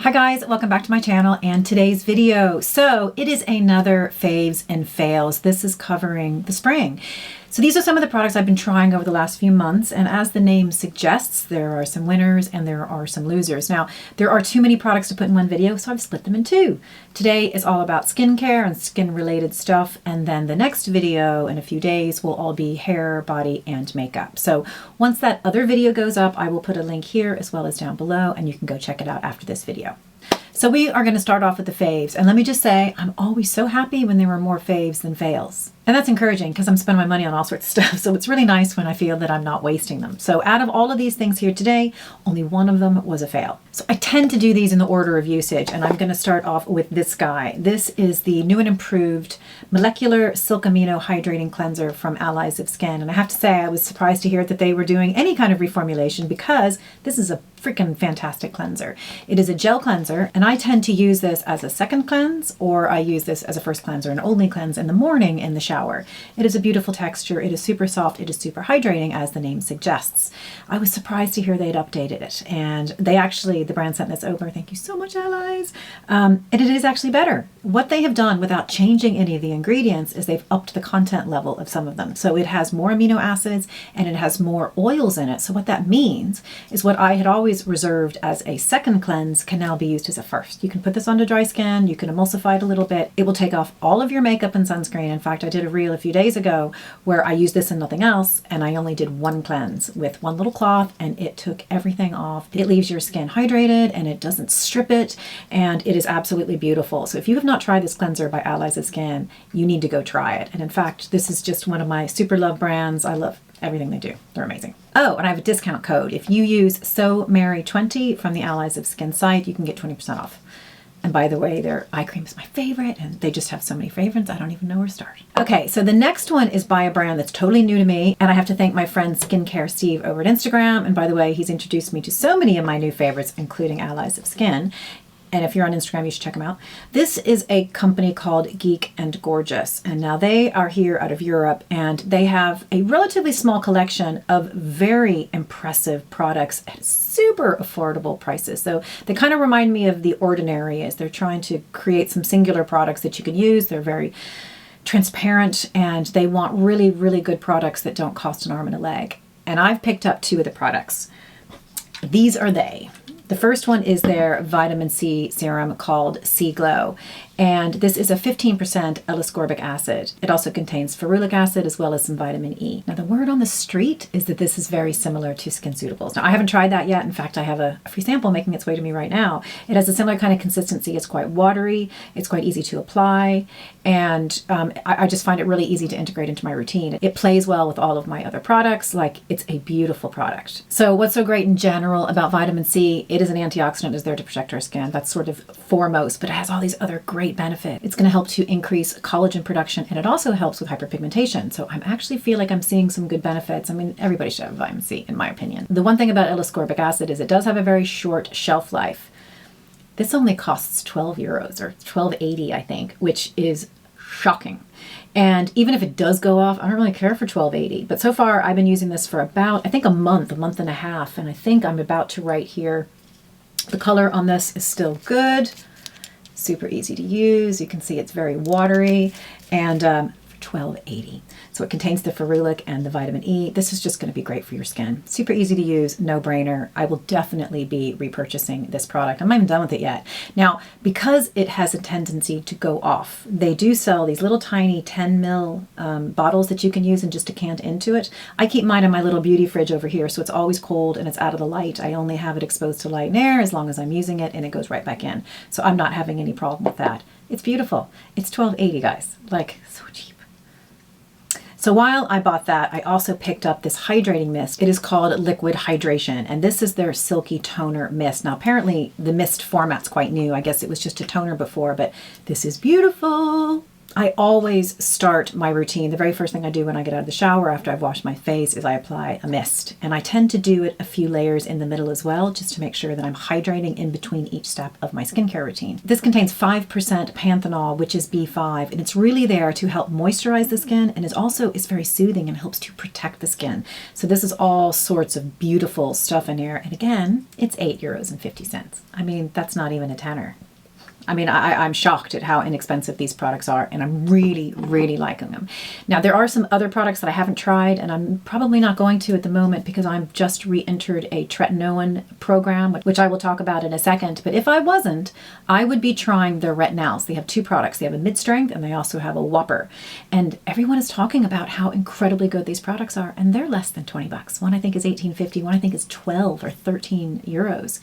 Hi guys, welcome back to my channel and today's video. So it is another faves and fails. This is covering the spring. So these are some of the products I've been trying over the last few months, and as the name suggests, there are some winners and there are some losers. Now, there are too many products to put in one video, so I've split them in two. Today is all about skincare and skin-related stuff, and then the next video in a few days will all be hair, body, and makeup. So once that other video goes up, I will put a link here as well as down below, and you can go check it out after this video. So we are going to start off with the faves, and let me just say, I'm always so happy when there are more faves than fails. And that's encouraging because I'm spending my money on all sorts of stuff, so it's really nice when I feel that I'm not wasting them. So out of all of these things here today, only one of them was a fail. So I tend to do these in the order of usage, and I'm going to start off with this guy. This is the new and improved Molecular Silk Amino Hydrating Cleanser from Allies of Skin. And I have to say, I was surprised to hear that they were doing any kind of reformulation because this is a freaking fantastic cleanser. It is a gel cleanser, and I tend to use this as a second cleanse, or I use this as a first cleanser and only cleanse in the morning in the shower. It is a beautiful texture. It is super soft. It is super hydrating, as the name suggests. I was surprised to hear they'd updated it, and they actually, the brand sent this over. Thank you so much, Allies. And it is actually better. What they have done without changing any of the ingredients is they've upped the content level of some of them. So it has more amino acids and it has more oils in it. So what that means is what I had always reserved as a second cleanse can now be used as a first. You can put this onto dry skin, you can emulsify it a little bit. It will take off all of your makeup and sunscreen. In fact, I did a reel a few days ago where I used this and nothing else, and I only did one cleanse with one little cloth, and it took everything off. It leaves your skin hydrated and it doesn't strip it, and it is absolutely beautiful. So if you have not tried this cleanser by Allies of Skin, you need to go try it. And in fact, this is just one of my super love brands. I love everything they do. They're amazing. Oh, and I have a discount code. If you use SoMary20 from the Allies of Skin site, you can get 20% off. And by the way, their eye cream is my favorite, and they just have so many favorites, I don't even know where to start. Okay, so the next one is by a brand that's totally new to me, and I have to thank my friend Skincare Steve over at Instagram. And by the way, he's introduced me to so many of my new favorites, including Allies of Skin. And if you're on Instagram, you should check them out. This is a company called Geek and Gorgeous. And now they are here out of Europe, and they have a relatively small collection of very impressive products at super affordable prices. So they kind of remind me of The Ordinary as they're trying to create some singular products that you can use. They're very transparent, and they want really, really good products that don't cost an arm and a leg. And I've picked up two of the products. These are they. The first one is their vitamin C serum called C Glow, and this is a 15% L-ascorbic acid. It also contains ferulic acid as well as some vitamin E. Now, the word on the street is that this is very similar to SkinCeutables. Now, I haven't tried that yet. In fact, I have a free sample making its way to me right now. It has a similar kind of consistency. It's quite watery. It's quite easy to apply, and I just find it really easy to integrate into my routine. It plays well with all of my other products. Like, it's a beautiful product. So what's so great in general about vitamin C? It is an antioxidant. It's there to protect our skin. That's sort of foremost, but it has all these other great benefits. It's going to help to increase collagen production, and it also helps with hyperpigmentation. So I actually feel like I'm seeing some good benefits. I mean, everybody should have vitamin C, in my opinion. The one thing about L-ascorbic acid is it does have a very short shelf life. This only costs 12 euros or 12.80, I think, which is shocking. And even if it does go off, I don't really care for 12.80. But so far, I've been using this for about, I think, a month and a half. And I think I'm about to write here. The color on this is still good. Super easy to use. You can see it's very watery, and for $12.80. So it contains the ferulic and the vitamin E. This is just going to be great for your skin. Super easy to use, no brainer. I will definitely be repurchasing this product. I'm not even done with it yet. Now, because it has a tendency to go off, they do sell these little tiny 10 ml bottles that you can use and just decant into it. I keep mine in my little beauty fridge over here, so it's always cold and it's out of the light. I only have it exposed to light and air as long as I'm using it, and it goes right back in. So I'm not having any problem with that. It's beautiful. It's $12.80, guys. Like, so cheap. So while I bought that, I also picked up this hydrating mist. It is called Liquid Hydration, and this is their silky toner mist. Now, apparently the mist format's quite new. I guess it was just a toner before, but this is beautiful. I always start my routine. The very first thing I do when I get out of the shower after I've washed my face is I apply a mist. And I tend to do it a few layers in the middle as well, just to make sure that I'm hydrating in between each step of my skincare routine. This contains 5% panthenol, which is B5, and it's really there to help moisturize the skin, and is very soothing and helps to protect the skin. So this is all sorts of beautiful stuff in here. And again, it's €8.50. I mean, that's not even a tenner. I mean, I'm shocked at how inexpensive these products are, and I'm really, really liking them. Now, there are some other products that I haven't tried, and I'm probably not going to at the moment because I've just re-entered a tretinoin program, which I will talk about in a second. But if I wasn't, I would be trying their retinals. They have two products. They have a mid-strength, and they also have a whopper. And everyone is talking about how incredibly good these products are, and they're less than $20. One I think is $18.50. One I think is 12 or 13 euros.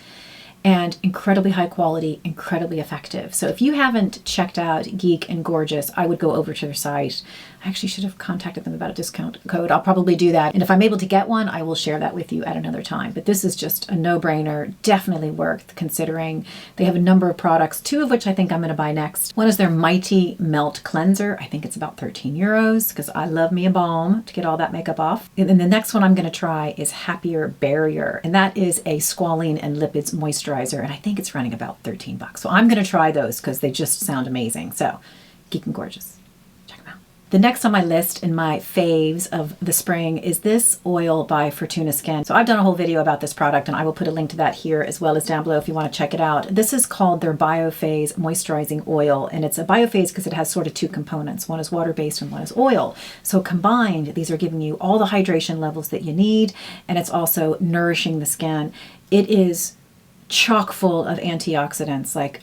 And incredibly high quality, incredibly effective. So if you haven't checked out Geek and Gorgeous, I would go over to their site. I actually should have contacted them about a discount code. I'll probably do that. And if I'm able to get one, I will share that with you at another time. But this is just a no-brainer, definitely worth considering. They have a number of products, two of which I think I'm going to buy next. One is their Mighty Melt Cleanser. I think it's about 13 euros because I love me a balm to get all that makeup off. And then the next one I'm going to try is Happier Barrier. And that is a squalene and lipids moisturizer. And I think it's running about $13. So I'm going to try those because they just sound amazing. So Geek and Gorgeous. The next on my list in my faves of the spring is this oil by Fortuna Skin. So I've done a whole video about this product, and I will put a link to that here as well as down below if you want to check it out. This is called their Biophase Moisturizing Oil, and it's a biophase because it has sort of two components. One is water-based and one is oil. So combined, these are giving you all the hydration levels that you need, and it's also nourishing the skin. It is chock full of antioxidants, like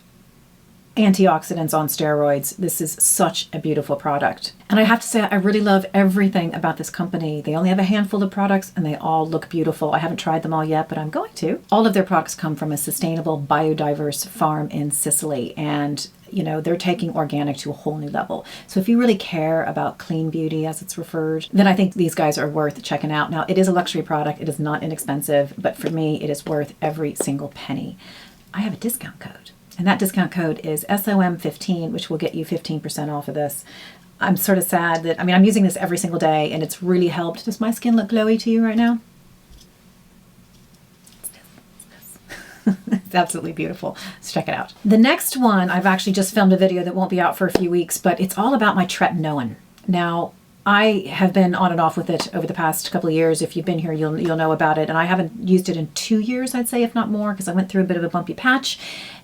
antioxidants on steroids. This is such a beautiful product. And I have to say, I really love everything about this company. They only have a handful of products and they all look beautiful. I haven't tried them all yet, but I'm going to. All of their products come from a sustainable, biodiverse farm in Sicily. And you know, they're taking organic to a whole new level. So if you really care about clean beauty, as it's referred, then I think these guys are worth checking out. Now, it is a luxury product. It is not inexpensive, but for me, it is worth every single penny. I have a discount code. And that discount code is SOM15, which will get you 15% off of this. I'm sort of sad that, I mean, I'm using this every single day and it's really helped. Does my skin look glowy to you right now? It's absolutely beautiful. Let's check it out. The next one, I've actually just filmed a video that won't be out for a few weeks, but it's all about my tretinoin. Now, I have been on and off with it over the past couple of years. If you've been here, you'll know about it. And I haven't used it in 2 years, I'd say, if not more, because I went through a bit of a bumpy patch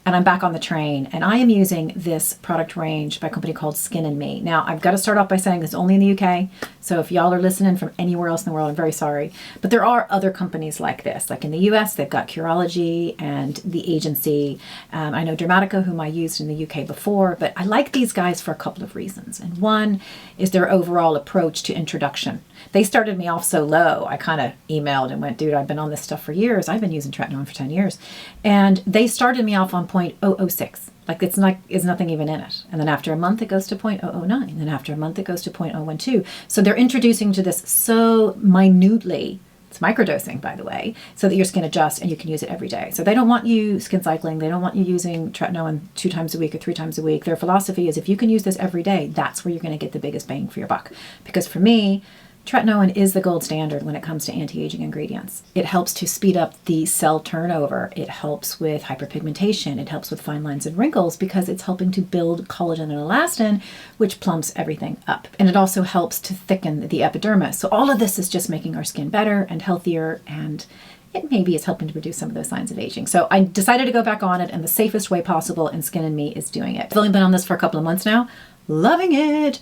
and I'm back on the train. And I am using this product range by a company called Skin and Me. Now, I've got to start off by saying it's only in the UK. So if y'all are listening from anywhere else in the world, I'm very sorry. But there are other companies like this. Like in the US, they've got Curology and The Agency. I know Dermatica, whom I used in the UK before. But I like these guys for a couple of reasons. And one is their overall approach to introduction. They started me off so low. I kind of emailed and went, dude, I've been on this stuff for years. I've been using tretinoin for 10 years. And they started me off on 0.006. Like it's nothing even in it. And then after a month, it goes to 0.009. And then after a month, it goes to 0.012. So they're introducing to this so minutely. It's microdosing, by the way, so that your skin adjusts and you can use it every day. So they don't want you skin cycling. They don't want you using tretinoin 2 times a week or 3 times a week. Their philosophy is if you can use this every day, that's where you're going to get the biggest bang for your buck. Because for me, tretinoin is the gold standard when it comes to anti-aging ingredients. It helps to speed up the cell turnover. It helps with hyperpigmentation. It helps with fine lines and wrinkles because it's helping to build collagen and elastin, which plumps everything up. And it also helps to thicken the epidermis. So all of this is just making our skin better and healthier, and it maybe is helping to reduce some of those signs of aging. So I decided to go back on it, and the safest way possible in Skin and Me is doing it. I've only been on this for a couple of months now. Loving it.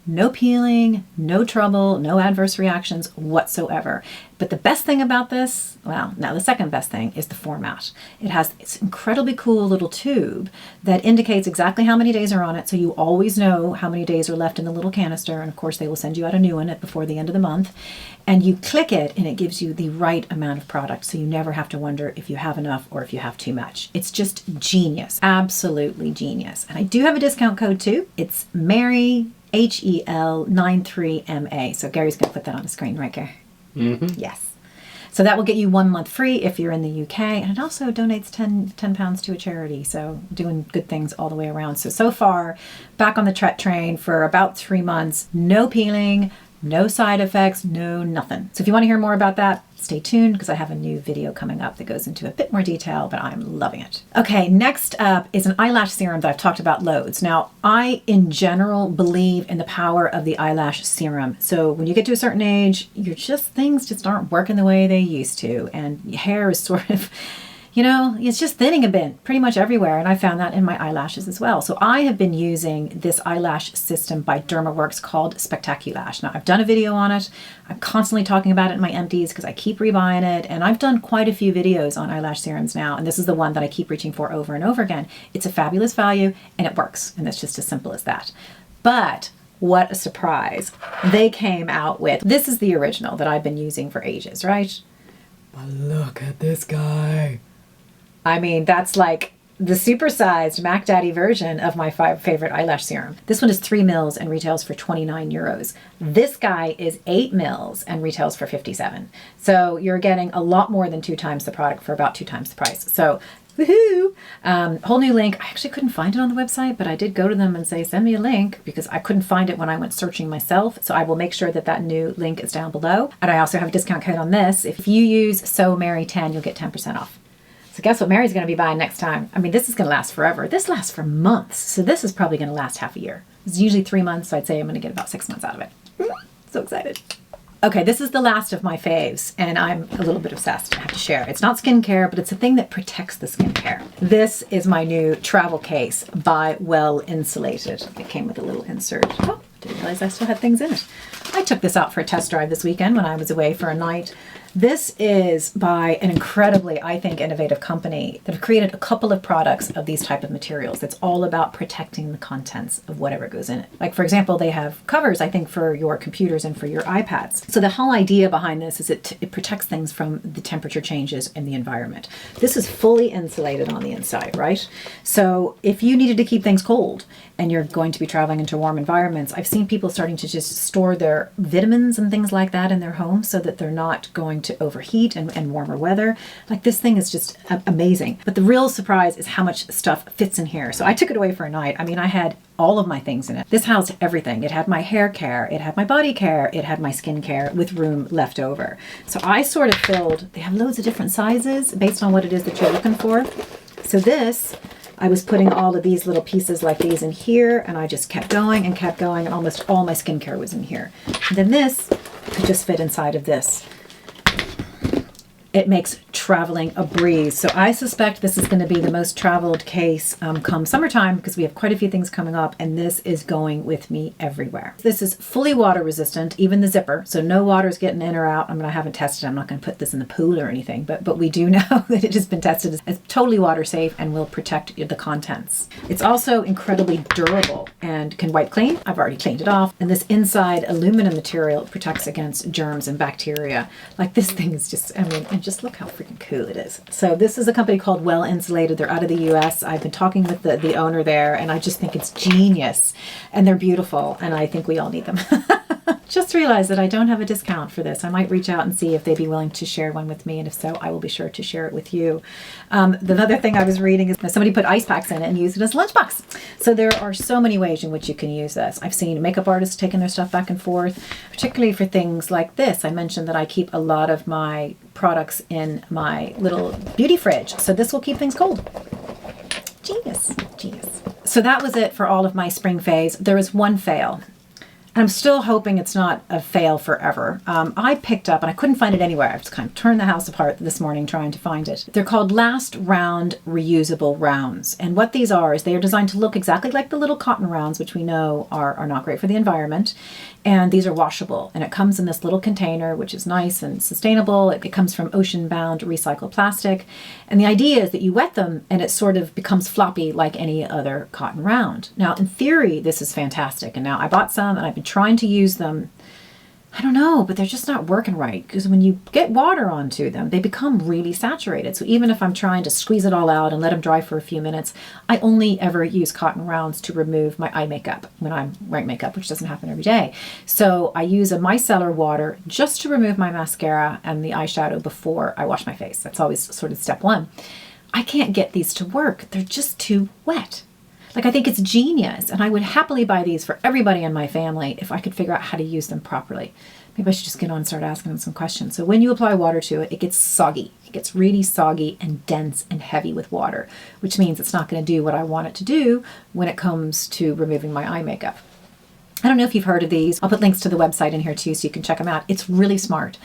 No peeling, no trouble, no adverse reactions whatsoever. But the best thing about this, well, now the second best thing is the format. It has this incredibly cool little tube that indicates exactly how many days are on it, so you always know how many days are left in the little canister, and of course they will send you out a new one before the end of the month. And you click it and it gives you the right amount of product, so you never have to wonder if you have enough or if you have too much. It's just genius, absolutely genius. And I do have a discount code too. It's Mary, HEL93MA. So Gary's going to put that on the screen right here. Mm-hmm. Yes. So that will get you 1 month free if you're in the UK. And it also donates 10 pounds to a charity. So doing good things all the way around. So far, back on the Tret train for about 3 months, no peeling, no side effects, no nothing. So if you want to hear more about that, stay tuned because I have a new video coming up that goes into a bit more detail, but I'm loving it. Okay, next up is an eyelash serum that I've talked about loads. Now, I, in general, believe in the power of the eyelash serum. So when you get to a certain age, things just aren't working the way they used to, and your hair is sort of, it's just thinning a bit pretty much everywhere. And I found that in my eyelashes as well. So I have been using this eyelash system by Dermaworks called Spectacular. Now I've done a video on it. I'm constantly talking about it in my empties because I keep rebuying it. And I've done quite a few videos on eyelash serums now. And this is the one that I keep reaching for over and over again. It's a fabulous value and it works. And it's just as simple as that. But what a surprise. They came out with, this is the original that I've been using for ages, right? But look at this guy. I mean, that's like the supersized Mac Daddy version of my favorite eyelash serum. This one is 3 mils and retails for 29 euros. This guy is 8 mils and retails for 57. So you're getting a lot more than 2 times the product for about 2 times the price. So woohoo! Whole new link. I actually couldn't find it on the website, but I did go to them and say, send me a link because I couldn't find it when I went searching myself. So I will make sure that that new link is down below. And I also have a discount code on this. If you use SoMary10, you'll get 10% off. So guess what Mary's going to be buying next time? I mean, this is going to last forever. This lasts for months. So this is probably going to last half a year. It's usually 3 months, so I'd say I'm going to get about 6 months out of it. So excited. Okay, this is the last of my faves, and I'm a little bit obsessed, I have to share. It's not skincare, but it's a thing that protects the skincare. This is my new travel case by Well Insulated. It came with a little insert. Oh, didn't realize I still had things in it. I took this out for a test drive this weekend when I was away for a night. This is by an incredibly, I think, innovative company that have created a couple of products of these type of materials. It's all about protecting the contents of whatever goes in it. Like, for example, they have covers, I think, for your computers and for your iPads. So the whole idea behind this is it protects things from the temperature changes in the environment. This is fully insulated on the inside, right? So if you needed to keep things cold and you're going to be traveling into warm environments, I've seen people starting to just store their vitamins and things like that in their home so that they're not going to overheat and warmer weather. Like, this thing is just amazing. But the real surprise is how much stuff fits in here. So I took it away for a night. I mean, I had all of my things in it. This housed everything. It had my hair care, it had my body care, it had my skin care with room left over. So I sort of filled, they have loads of different sizes based on what it is that you're looking for. So this, I was putting all of these little pieces like these in here, and I just kept going, and almost all my skincare was in here. And then this could just fit inside of this. It makes traveling a breeze. So I suspect this is going to be the most traveled case come summertime because we have quite a few things coming up, and this is going with me everywhere. This is fully water resistant, even the zipper. So no water's getting in or out. I mean, I haven't tested. I'm not going to put this in the pool or anything, but we do know that it has been tested as totally water safe and will protect the contents. It's also incredibly durable and can wipe clean. I've already cleaned it off. And this inside aluminum material protects against germs and bacteria. Like, this thing is just, I mean, and just look how freaking cool it is. So this is a company called Well Insulated. They're out of the US. I've been talking with the owner there, and I just think it's genius. And they're beautiful, and I think we all need them. Just realized that I don't have a discount for this. I might reach out and see if they'd be willing to share one with me, and if so, I will be sure to share it with you. The other thing I was reading is that somebody put ice packs in it and used it as a lunchbox. So there are so many ways in which you can use this. I've seen makeup artists taking their stuff back and forth, particularly for things like this. I mentioned that I keep a lot of my products in my little beauty fridge, so this will keep things cold. Genius, genius. So that was it for all of my spring faves. There is one fail. I'm still hoping it's not a fail forever. I picked up, and I couldn't find it anywhere. I just kind of turned the house apart this morning trying to find it. They're called Last Round Reusable Rounds. And what these are is they are designed to look exactly like the little cotton rounds, which we know are not great for the environment. And these are washable. And it comes in this little container, which is nice and sustainable. It comes from ocean-bound recycled plastic. And the idea is that you wet them and it sort of becomes floppy like any other cotton round. Now, in theory, this is fantastic. And now I bought some and I've been trying to use them. I don't know, but they're just not working right, because when you get water onto them, they become really saturated. So even if I'm trying to squeeze it all out and let them dry for a few minutes, I only ever use cotton rounds to remove my eye makeup when I'm wearing makeup, which doesn't happen every day. So I use a micellar water just to remove my mascara and the eyeshadow before I wash my face. That's always sort of step one. I can't get these to work. They're just too wet. Like, I think it's genius, and I would happily buy these for everybody in my family if I could figure out how to use them properly. Maybe I should just get on and start asking them some questions. So when you apply water to it, it gets soggy. It gets really soggy and dense and heavy with water, which means it's not going to do what I want it to do when it comes to removing my eye makeup. I don't know if you've heard of these. I'll put links to the website in here too so you can check them out. It's really smart,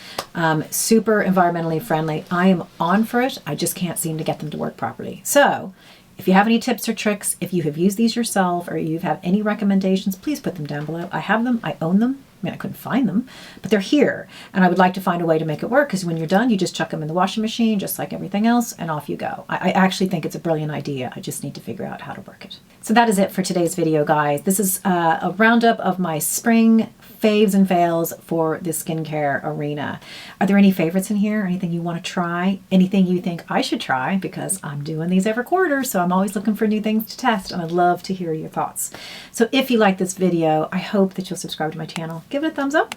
super environmentally friendly. I am on for it. I just can't seem to get them to work properly. So if you have any tips or tricks, if you have used these yourself or you have any recommendations, please put them down below. I have them. I own them. I mean, I couldn't find them, but they're here. And I would like to find a way to make it work, because when you're done, you just chuck them in the washing machine, just like everything else, and off you go. I actually think it's a brilliant idea. I just need to figure out how to work it. So that is it for today's video, guys. This is a roundup of my spring faves and fails for the skincare arena. Are there any favorites in here? Anything you want to try? Anything you think I should try? Because I'm doing these every quarter, so I'm always looking for new things to test, and I'd love to hear your thoughts. So if you like this video, I hope that you'll subscribe to my channel. Give it a thumbs up,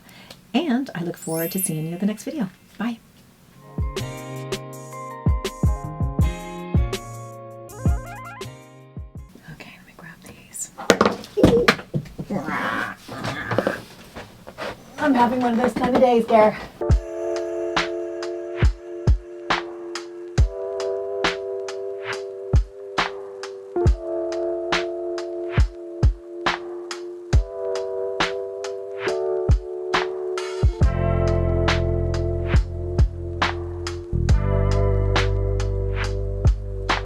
and I look forward to seeing you in the next video. Bye. Okay, let me grab these. I'm having one of those kind of days, Gare.